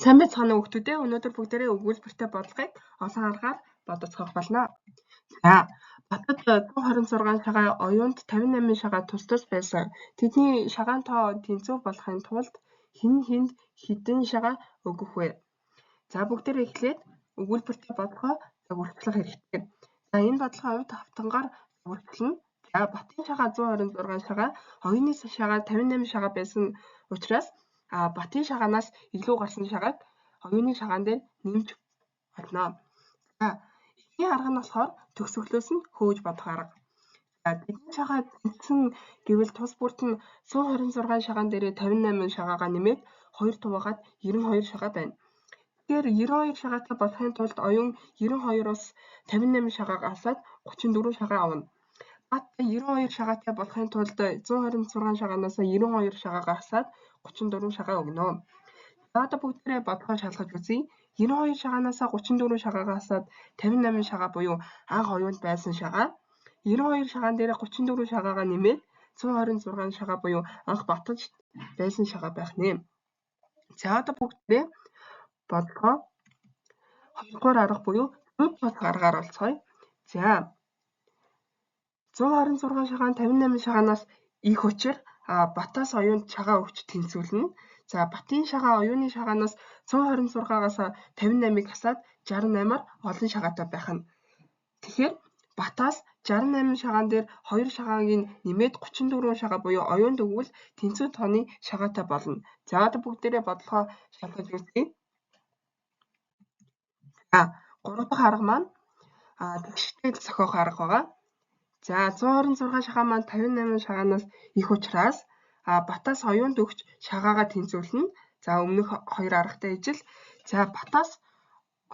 Сайн байцгаана уу хүүхдүүдээ. Өнөөдөр бүгдээрээ өгүүлбэртэй бодлогыг олон аргаар бодоцгох болно. За, Батад 126 шагаа оюунд 58 шагаа тус тус байсан. Тэдний шагаан тоо тэнцүү болохын тулд хэнд хэдэн шагаа өгөх вэ? За, бүгдээрээ эхлээд өгүүлбэртэй бодлогоо урьдчилах хэрэгтэй. За, энэ бодлогын хувьд хавтангаар урьдчилна. За, Батын шагаа 126 шагаа, оюуны шагаа 58 шагаа байсан учраас Батын шагаанаас илүү гарсан шагааг оюуны шагаан дээр нэмж олно. За, эхний арга нь болохоор төгсгөлөөс нь хөөж бодох арга. За, тэдний шагаа тэнцсэн гэвэл тус бүрт нь 126 шагаан дээрээ 58 шагаагаа нэмээд 2 туваагаад 92 шагаа байна. Тэгэхээр 92 шагаатай болохын тулд оюун 92-оос 58 шагааг асаад 34 шагаа авна. Бат 92 шагаатай болохын тулд 126 шагаанаас 92 шагаагаа асаад 34 шагаа өгнө. За, одоо бүгдээрээ бодлогоо шалгаж үзье. 92 шагаанаас 34 шагаагаа асаад 58 шагаа буюу анх оюунд байсан шагаа. 92 шагаан дээр 34 шагаагаа нэмээд 126 шагаа буюу анх Батад байсан шагаа байх нэ. За, одоо бүгдээрээ бодлогоо 2 дугаар арга буюу зөв бодох аргаар олцгоё. За, 126 шагаан 58 шагаанаас их учир Батаас оюунд шагаа өгч тэнцвүүлнэ. За, Батын шагаа оюуны шагаанаас 126-аас 58-ыг хасаад 68-аар олон шагаатай байх нь. Тэгэхээр Батаас 68 шагаан дээр 2 шагааг нь нэмээд 34 шагаа буюу оюунд өгвөл тэнцүү тооны шагаатай болно. За, одоо бүгдээрээ бодлогоо шалгаж үзье. За, 3 дахь арга маань тэгштэл зохиох арга байгаа. За, 126 шагаа маань 58 шагаанаас их учраас Батаас оюунд өгч шагаагаа тэнцвүүлнэ. За, өмнөх 2 аргатай ижил. За, Батаас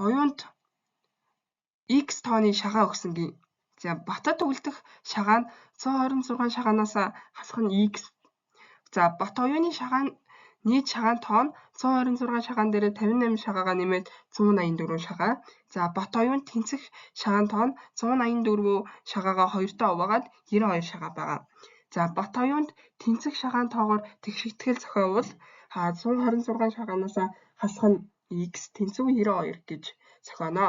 оюунд X тооны шагаа өгсөн гээ. За, Батад үлдэх шагаа нь 126 шагаанаас хасах нь X. За, Бат оюуны шагаан нийт шагаан тоо нь 126 шагаан дээр 58 шагаагаа нэмээд 184 шагаа. За, Бат оюунд тэнцэх шагаан тоо нь 184 шагаагаа 2-тоо хуваагаад 92 шагаа байгаа. За, Бат оюунд тэнцэх шагаан тоогоор тэгшигтгэл зохиовол 126 шагаанаас хасах нь X тэнцүү 92 гэж зохионо.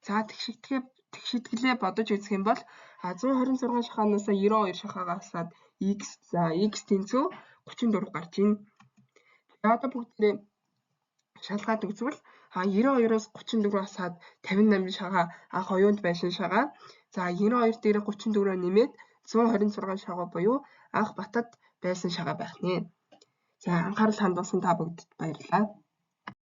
За, тэгшитгэлээ бодож үзэх юм бол 126 шагаанаас 92 шагаагаа хасаад X. За, X тэнцүү 34 гарч ийн. За, одоо бүгдээ шалгаад үзвэл 92-оос 34 хасаад 58 шагаа анх оюунд байсан шагаа. За, 92 дээр 34 нэмээд 126 шагаа буюу анх Батад байсан шагаа байх нэ. За, анхаарал хандуулсан та бүгдэд баярлалаа.